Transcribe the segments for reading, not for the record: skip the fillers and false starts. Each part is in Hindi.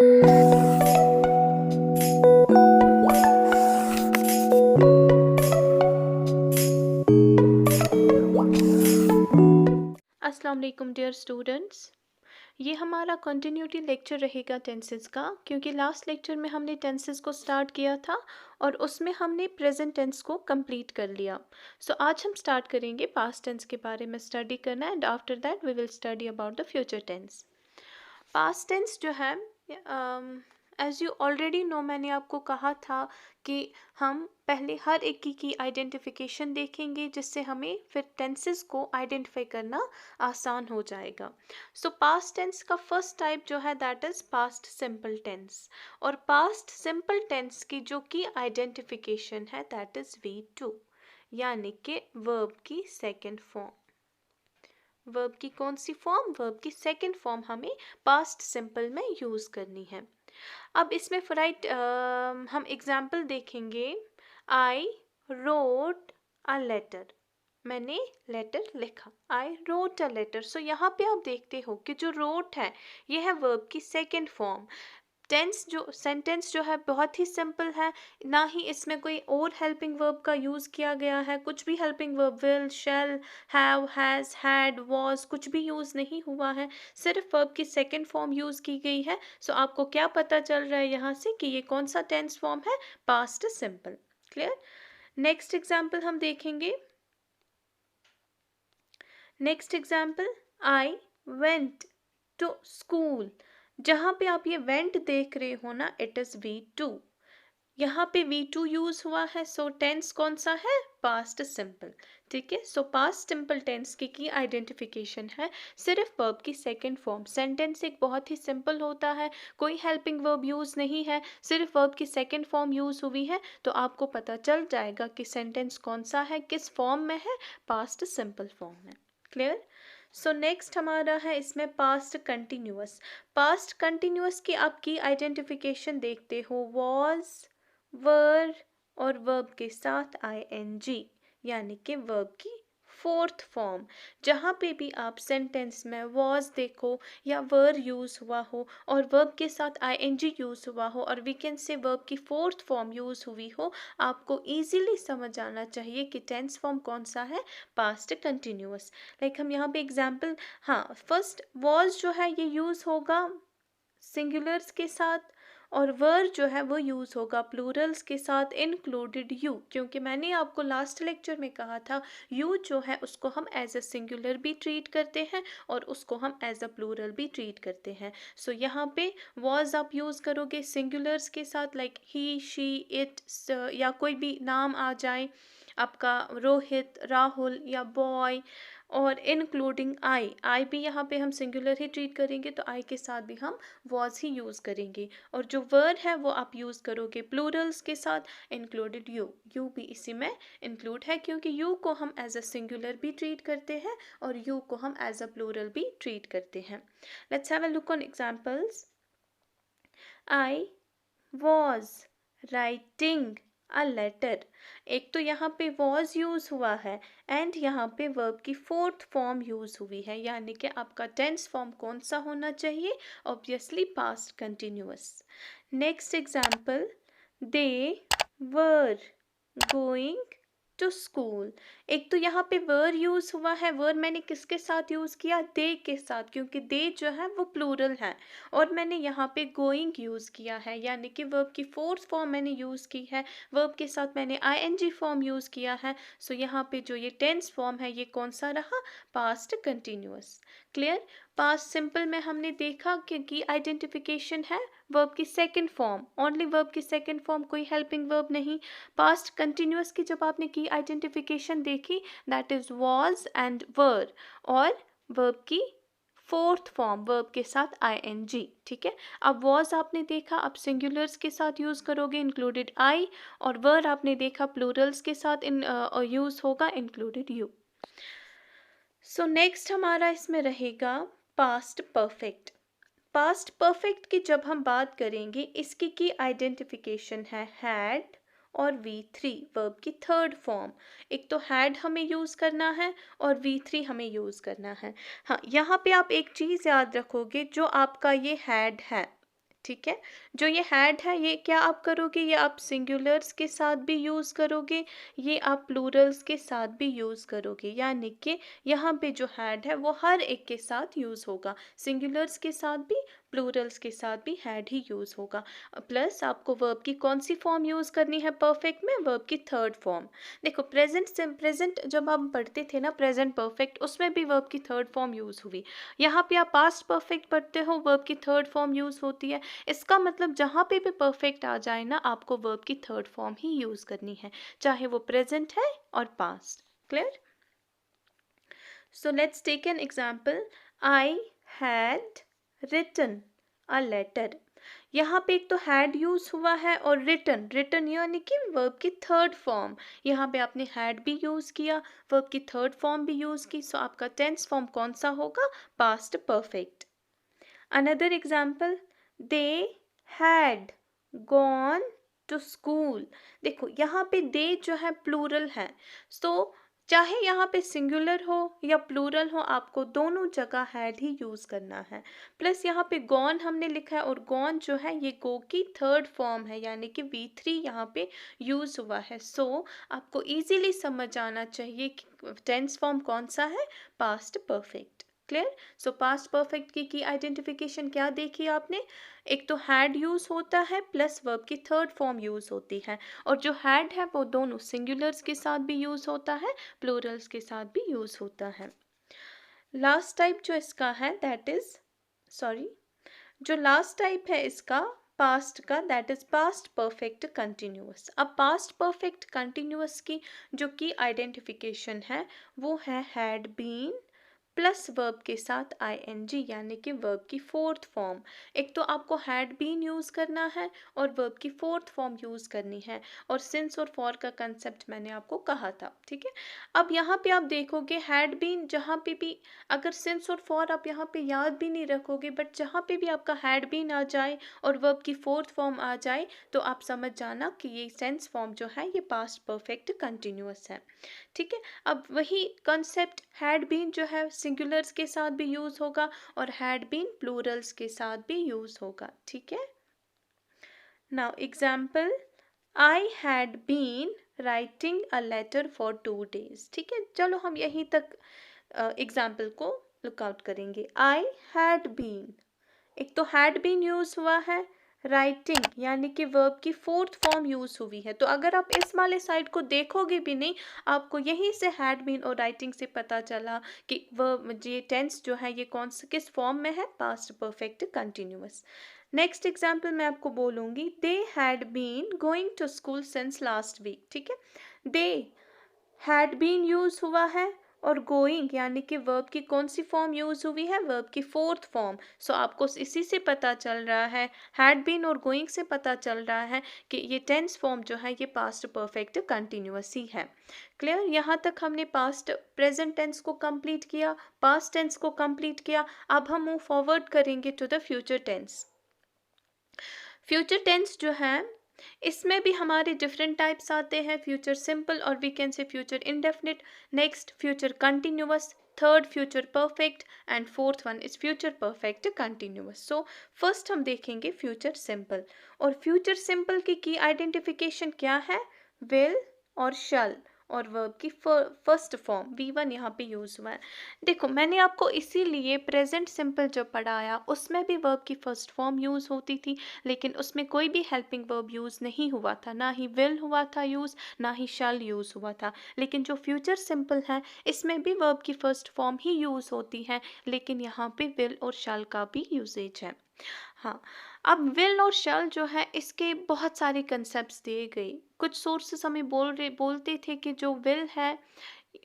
अस्सलाम वालेकुम डियर स्टूडेंट्स। ये हमारा कंटिन्यूटी लेक्चर रहेगा टेंसेस का, क्योंकि लास्ट लेक्चर में हमने टेंसेस को स्टार्ट किया था और उसमें हमने प्रेजेंट टेंस को कंप्लीट कर लिया। सो आज हम स्टार्ट करेंगे पास्ट टेंस के बारे में स्टडी करना, and after that we will study about the future tense. Past tense जो है, एज यू ऑलरेडी नो, मैंने आपको कहा था कि हम पहले हर एक की आइडेंटिफिकेशन देखेंगे, जिससे हमें फिर टेंसेस को आइडेंटिफाई करना आसान हो जाएगा। सो पास्ट टेंस का फर्स्ट टाइप जो है that is past simple tense, और पास्ट सिंपल टेंस की जो की आइडेंटिफिकेशन है दैट इज V2, यानी कि वर्ब की सेकेंड फॉर्म। वर्ब की कौन सी फॉर्म? वर्ब की सेकेंड फॉर्म हमें पास्ट सिंपल में यूज करनी है। अब इसमें राइट हम एग्जाम्पल देखेंगे। आई रोट अ लेटर, मैंने लेटर लिखा। I wrote a letter. सो यहाँ पे आप देखते हो कि जो रोट है ये है वर्ब की सेकेंड फॉर्म। टेंस जो सेंटेंस जो है बहुत ही सिंपल है, ना ही इसमें कोई और हेल्पिंग वर्ब का यूज़ किया गया है। कुछ भी helping verb will, shall, have, has, had, was कुछ भी यूज़ नहीं हुआ है, सिर्फ वर्ब की सेकेंड फॉर्म यूज़ की गई है। सो आपको क्या पता चल रहा है यहाँ से कि ये कौन सा टेंस फॉर्म है? Past simple. Clear? Next example हम देखेंगे। Next example, I went to school. जहाँ पे आप ये वेंट देख रहे हो ना, इट इज V2। यहाँ पे V2 यूज हुआ है, सो टेंस कौन सा है? Past simple. ठीक है, सो पास्ट सिंपल टेंस की आइडेंटिफिकेशन है सिर्फ वर्ब की सेकेंड फॉर्म। सेंटेंस एक बहुत ही सिंपल होता है, कोई हेल्पिंग वर्ब यूज नहीं है, सिर्फ वर्ब की सेकेंड फॉर्म यूज हुई है, तो आपको पता चल जाएगा कि सेंटेंस कौन सा है, किस फॉर्म में है, पास्ट सिंपल फॉर्म में। क्लियर? सो नेक्स्ट हमारा है इसमें पास्ट कंटिन्यूअस। पास्ट कंटिन्यूअस की आपकी आइडेंटिफिकेशन देखते हो, वॉज, वर और वर्ब के साथ ING, यानी कि वर्ब की फोर्थ फॉर्म। जहाँ पे भी आप सेंटेंस में वॉज देखो या वर यूज हुआ हो और वर्ब के साथ ING यूज हुआ हो और वी कैन से वर्ब की फोर्थ फॉर्म यूज हुई हो, आपको इजीली समझ आना चाहिए कि टेंस फॉर्म कौन सा है? Past continuous. लाइक हम यहाँ पे एग्जाम्पल, हाँ, फर्स्ट वॉज जो है ये यूज होगा सिंगुलर्स के साथ, और वर जो है वो यूज़ होगा प्लूरल्स के साथ, इंक्लूडेड यू, क्योंकि मैंने आपको लास्ट लेक्चर में कहा था यू जो है उसको हम एज अ सिंगुलर भी ट्रीट करते हैं और उसको हम एज अ प्लूरल भी ट्रीट करते हैं। सो यहाँ पे वॉज आप यूज़ करोगे सिंगुलर्स के साथ, लाइक ही, शी, इट, या कोई भी नाम आ जाए आपका, रोहित, राहुल या बॉय, और इंक्लूडिंग आई भी यहाँ पे हम सिंगुलर ही ट्रीट करेंगे, तो आई के साथ भी हम वॉज ही यूज़ करेंगे। और जो वर्ड है वो आप यूज़ करोगे प्लूरल्स के साथ, इंक्लूडेड यू। यू भी इसी में इंक्लूड है, क्योंकि यू को हम एज अ सिंगुलर भी ट्रीट करते हैं और यू को हम एज अ प्लूरल भी ट्रीट करते हैं। Let's have a look on examples. I was writing a letter. एक तो यहाँ पे वॉज यूज हुआ है एंड यहाँ पे वर्ब की फोर्थ फॉर्म यूज हुई है, यानी कि आपका टेंस फॉर्म कौन सा होना चाहिए? Obviously past continuous. Next example, they were going to school. एक तो यहाँ पे वर यूज हुआ है, वर मैंने किसके साथ यूज किया? दे के साथ, क्योंकि दे जो है वो प्लूरल है, और मैंने यहाँ पे गोइंग यूज किया है, यानी कि वर्ब की फोर्थ फॉर्म मैंने यूज की है, वर्ब के साथ मैंने ING फॉर्म यूज किया है। सो यहाँ पे जो ये टेंस फॉर्म है ये कौन सा रहा? Past continuous. Clear? Past simple में हमने देखा कि आइडेंटिफिकेशन है वर्ब की सेकेंड फॉर्म, ओनली वर्ब की सेकेंड फॉर्म, कोई हेल्पिंग वर्ब नहीं। पास्ट कंटिन्यूअस की जब आपने की आइडेंटिफिकेशन देखी, दैट इज वॉज एंड वर, और वर्ब की फोर्थ फॉर्म वर्ब के साथ ING। ठीक है, अब वॉज आपने देखा, अब सिंगुलर्स के साथ यूज करोगे इंक्लूडेड आई, और वर आपने देखा प्लूरल्स के साथ यूज होगा इंक्लूडेड यू। सो नेक्स्ट हमारा इसमें रहेगा पास्ट परफेक्ट। पास्ट परफेक्ट की जब हम बात करेंगे, इसकी की आइडेंटिफिकेशन है हैड और V3, वर्ब की थर्ड फॉर्म। एक तो हैड हमें यूज़ करना है और V3 हमें यूज़ करना है। हाँ, यहाँ पे आप एक चीज़ याद रखोगे, जो आपका ये हैड है ठीक है। जो ये हैड है ये क्या आप करोगे, ये आप सिंगुलर्स के साथ भी यूज़ करोगे, ये आप प्लूरल्स के साथ भी यूज़ करोगे, यानी कि यहाँ पे जो हैड है वो हर एक के साथ यूज़ होगा, सिंगुलर्स के साथ भी प्लूरल्स के साथ भी हैड ही यूज़ होगा। प्लस आपको वर्ब की कौन सी फॉर्म यूज़ करनी है परफेक्ट में, वर्ब की थर्ड फॉर्म। देखो प्रेजेंट जब हम पढ़ते थे ना प्रेजेंट परफेक्ट, उसमें भी वर्ब की थर्ड फॉर्म यूज़ हुई। यहाँ पे आप पास्ट परफेक्ट पढ़ते हो, वर्ब की थर्ड फॉर्म यूज़ होती है। इसका मतलब जहाँ पे भी परफेक्ट आ जाए ना, आपको वर्ब की थर्ड फॉर्म ही यूज़ करनी है, चाहे वो प्रेजेंट है और past. Clear? So let's take an example. I had written a letter. यहाँ पे एक तो हैड यूज हुआ है और रिटन, रिटन यानी कि वर्ब की थर्ड फॉर्म। यहाँ पे आपने हैड भी यूज किया, वर्ब की थर्ड फॉर्म भी यूज की, सो आपका टेंस फॉर्म कौन सा होगा, past perfect. Another example, they had gone to school. देखो यहाँ पे दे जो है प्लूरल है, सो चाहे यहाँ पे सिंगुलर हो या प्लूरल हो, आपको दोनों जगह हैड ही यूज़ करना है। प्लस यहाँ पे गॉन हमने लिखा है, और गॉन जो है ये गो की थर्ड फॉर्म है, यानी कि V3 यहाँ पे यूज़ हुआ है। सो आपको इजीली समझ आना चाहिए कि टेंस फॉर्म कौन सा है, पास्ट परफेक्ट। क्लियर? सो पास्ट परफेक्ट की आइडेंटिफिकेशन क्या देखी आपने, एक तो हैड यूज होता है प्लस वर्ब की थर्ड फॉर्म यूज होती है, और जो हैड है वो दोनों सिंगुलर्स के साथ भी यूज होता है, प्लूरल्स के साथ भी यूज होता है। लास्ट टाइप जो इसका है दैट इज, सॉरी, जो लास्ट टाइप है इसका पास्ट का, that is past perfect continuous. अब पास्ट परफेक्ट कंटिन्यूअस की जो की आइडेंटिफिकेशन है वो है हैड बीन प्लस वर्ब के साथ ing, यानी कि वर्ब की फोर्थ फॉर्म। एक तो आपको हैड बीन यूज़ करना है और वर्ब की फोर्थ फॉर्म यूज़ करनी है, और सिंस और फॉर का कंसेप्ट मैंने आपको कहा था। ठीक है, अब यहाँ पे आप देखोगे हैड बीन जहाँ पे भी, अगर सिंस और फॉर आप यहाँ पे याद भी नहीं रखोगे, बट जहाँ पे भी आपका हैड बीन आ जाए और वर्ब की फोर्थ फॉर्म आ जाए, तो आप समझ जाना कि ये सेंस फॉर्म जो है ये पास्ट परफेक्ट कंटिन्यूअस है। ठीक है, अब वही कंसेप्ट हैड बीन जो है सिंगुलर्स के साथ भी यूज होगा और हैड बीन प्लूरल्स के साथ भी यूज होगा। ठीक है, now example, I had been writing a letter for 2 days। ठीक है, चलो हम यहीं तक एग्जाम्पल को लुकआउट करेंगे। आई हैड बीन, एक तो हैड बीन यूज हुआ है, राइटिंग यानी कि वर्ब की फोर्थ फॉर्म यूज हुई है, तो अगर आप इस वाले साइड को देखोगे भी नहीं, आपको यहीं से हैड बीन और राइटिंग से पता चला कि वर्ब ये टेंस जो है ये कौन से किस फॉर्म में है, past perfect continuous. Next example मैं आपको बोलूँगी, they had been going to school since last week. ठीक है, दे हैड बीन यूज हुआ है और गोइंग यानी कि वर्ब की कौन सी फॉर्म यूज हुई है, वर्ब की फोर्थ फॉर्म। सो आपको इसी से पता चल रहा है, हैड बीन और गोइंग से पता चल रहा है कि ये टेंस फॉर्म जो है ये पास्ट परफेक्ट कंटिन्यूअस ही है। क्लियर? यहाँ तक हमने पास्ट प्रेजेंट टेंस को कंप्लीट किया, पास्ट टेंस को कंप्लीट किया। अब हम मूव फॉरवर्ड करेंगे to the future tense. Future tense जो है इसमें भी हमारे डिफरेंट टाइप्स आते हैं, फ्यूचर सिंपल और we can say future indefinite, next future continuous, third future perfect and fourth one is future perfect continuous. So first हम देखेंगे फ्यूचर सिंपल, और फ्यूचर सिंपल की आइडेंटिफिकेशन क्या है, विल और शल, और वर्ब की फर्स्ट फॉर्म V1 यहाँ पे यूज हुआ है। देखो मैंने आपको इसीलिए प्रेजेंट सिंपल जो पढ़ाया उसमें भी वर्ब की फर्स्ट फॉर्म यूज होती थी, लेकिन उसमें कोई भी हेल्पिंग वर्ब यूज नहीं हुआ था, ना ही विल हुआ था यूज, ना ही शैल यूज हुआ था। लेकिन जो फ्यूचर सिंपल है इसमें भी वर्ब की फर्स्ट फॉर्म ही यूज होती है, लेकिन यहाँ पे विल और शैल का भी यूजेज है। हाँ, अब विल और शैल जो है इसके बहुत सारे कंसेप्ट्स दिए गए। कुछ सोर्सेस हमें बोलते थे कि जो विल है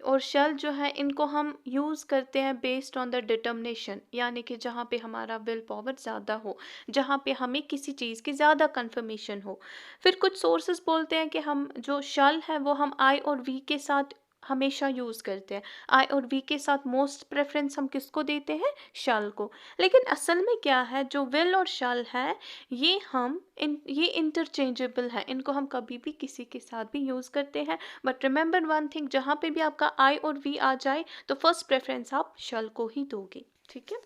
और शैल जो है इनको हम यूज़ करते हैं बेस्ड ऑन द डिटर्मिनेशन, यानी कि जहाँ पे हमारा विल पावर ज़्यादा हो, जहाँ पे हमें किसी चीज़ की ज़्यादा कंफर्मेशन हो। फिर कुछ सोर्सेस बोलते हैं कि हम जो शैल है वो हम आई और वी के साथ हमेशा यूज़ करते हैं, आई और वी के साथ मोस्ट प्रेफरेंस हम किसको देते हैं, शैल को। लेकिन असल में क्या है, जो विल और शैल है ये इंटरचेंजेबल है, इनको हम कभी भी किसी के साथ भी यूज़ करते हैं। बट रिमेंबर वन थिंग, जहाँ पे भी आपका आई और वी आ जाए तो फर्स्ट प्रेफरेंस आप शैल को ही दोगे। ठीक है,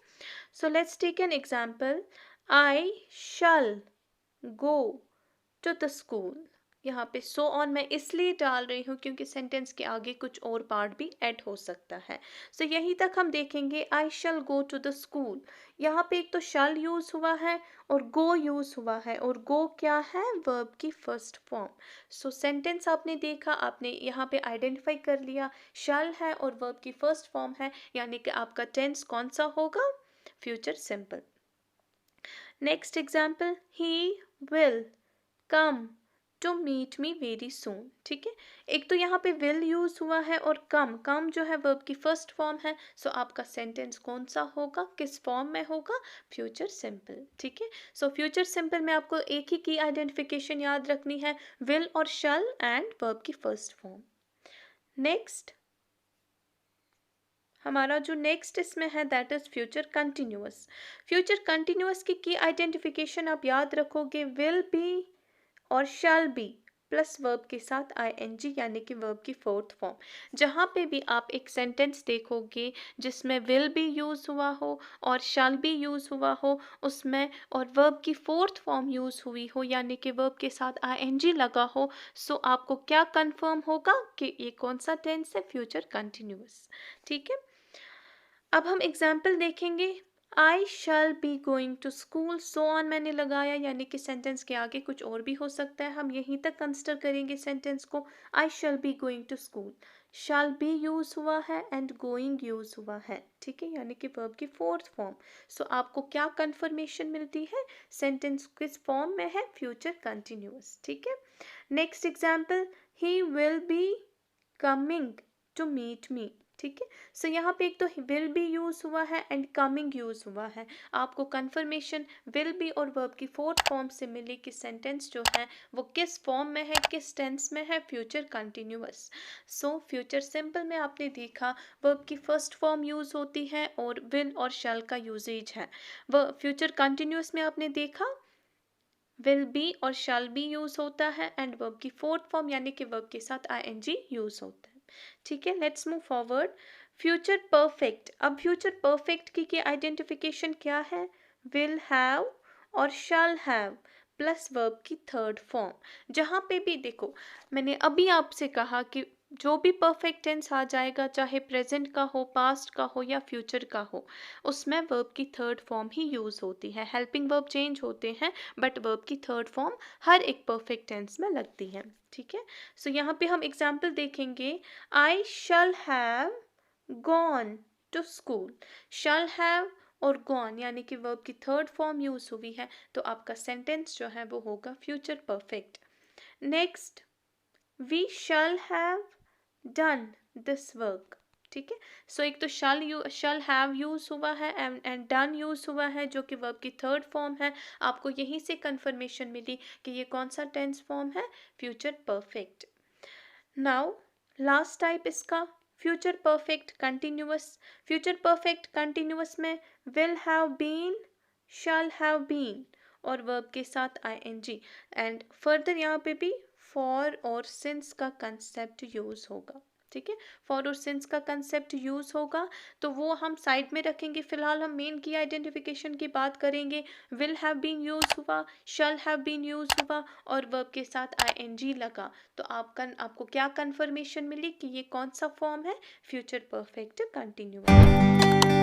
so let's take an example, I shall go to the school। यहाँ पे सो ऑन मैं इसलिए डाल रही हूँ क्योंकि सेंटेंस के आगे कुछ और पार्ट भी ऐड हो सकता है। सो यहीं तक हम देखेंगे I shell go to the school. यहाँ पे एक तो शैल यूज हुआ है और गो यूज हुआ है, और गो क्या है, वर्ब की फर्स्ट फॉर्म। सो सेंटेंस आपने देखा, आपने यहाँ पे आइडेंटिफाई कर लिया शैल है और वर्ब की फर्स्ट फॉर्म है, यानी कि आपका टेंस कौन सा होगा, future simple. Next example, he will come to meet me very soon. ठीक है, एक तो यहाँ पे विल यूज हुआ है और कम, कम जो है वर्ब की फर्स्ट फॉर्म है। सो आपका सेंटेंस कौन सा होगा, किस फॉर्म में होगा, फ्यूचर सिंपल। ठीक है, सो फ्यूचर सिंपल में आपको एक ही की आइडेंटिफिकेशन याद रखनी है, विल और शैल एंड वर्ब की फर्स्ट फॉर्म। नेक्स्ट हमारा जो नेक्स्ट इसमें है that is future continuous. Future continuous की आइडेंटिफिकेशन आप याद रखोगे, विल बी और शैल बी प्लस वर्ब के साथ आईएनजी, यानी कि वर्ब की फोर्थ फॉर्म। जहाँ पे भी आप एक सेंटेंस देखोगे जिसमें विल बी यूज हुआ हो और शैल बी यूज हुआ हो उसमें, और वर्ब की फोर्थ फॉर्म यूज हुई हो यानी कि वर्ब के साथ आईएनजी लगा हो, सो आपको क्या कंफर्म होगा कि ये कौन सा टेंस है, फ्यूचर कंटिन्यूअस। ठीक है, अब हम एग्जाम्पल देखेंगे। I shall be going to school, so on मैंने लगाया, यानी कि सेंटेंस के आगे कुछ और भी हो सकता है, हम यहीं तक कंसिडर करेंगे सेंटेंस को। I shall be going to school, shall be use हुआ है एंड गोइंग यूज हुआ है। ठीक है, यानी कि वर्ब की फोर्थ फॉर्म। सो आपको क्या कंफर्मेशन मिलती है, सेंटेंस किस फॉर्म में है, फ्यूचर कंटिन्यूअस। ठीक है, next example, he will be coming to meet me. ठीक है, सो यहाँ पे एक तो विल बी यूज हुआ है एंड कमिंग यूज हुआ है, आपको कंफर्मेशन विल बी और वर्ब की फोर्थ फॉर्म से मिली कि सेंटेंस जो है वो किस फॉर्म में है, किस टेंस में है, future continuous. So future simple में आपने देखा वर्ब की फर्स्ट फॉर्म यूज होती है और विल और शैल का यूजेज है। वो फ्यूचर कंटिन्यूअस में आपने देखा विल बी और शैल बी यूज होता है एंड वर्ब की फोर्थ फॉर्म यानी कि वर्ब के साथ आईएनजी यूज होता है। ठीक है, let's move forward. Future perfect, अब फ्यूचर परफेक्ट की आइडेंटिफिकेशन क्या है, विल हैव और शैल हैव प्लस वर्ब की थर्ड फॉर्म। जहाँ पे भी देखो, मैंने अभी आपसे कहा कि जो भी परफेक्ट टेंस आ जाएगा, चाहे प्रेजेंट का हो, पास्ट का हो या फ्यूचर का हो, उसमें वर्ब की थर्ड फॉर्म ही यूज होती है। हेल्पिंग वर्ब चेंज होते हैं बट वर्ब की थर्ड फॉर्म हर एक परफेक्ट टेंस में लगती है। ठीक है, सो यहाँ पे हम एग्जाम्पल देखेंगे। I shall have gone to school, shall have और गॉन यानी कि वर्ब की थर्ड फॉर्म यूज हुई है, तो आपका सेंटेंस जो है वो होगा future perfect. Next, we shall have done this work. ठीक है, सो एक तो शैल हैव यूज हुआ है एंड डन यूज हुआ है जो कि वर्ब की थर्ड फॉर्म है। आपको यहीं से कंफर्मेशन मिली कि ये कौन सा टेंस फॉर्म है, future perfect. Now last type इसका future perfect continuous. Future perfect continuous में will have been, shall have been और वर्ब के साथ आईएनजी, एंड फर्दर यहाँ पे भी फॉर और सिंस का कंसेप्ट यूज होगा। ठीक है, फॉर और सिंस का कंसेप्ट यूज होगा, तो वो हम साइड में रखेंगे। फिलहाल हम मेन की आइडेंटिफिकेशन की बात करेंगे। विल हैव बीन यूज हुआ, शैल हैव बीन यूज हुआ और वर्ब के साथ आईएनजी लगा, तो आपको क्या कंफर्मेशन मिली कि ये कौन सा फॉर्म है, फ्यूचर परफेक्ट कंटिन्यूअस।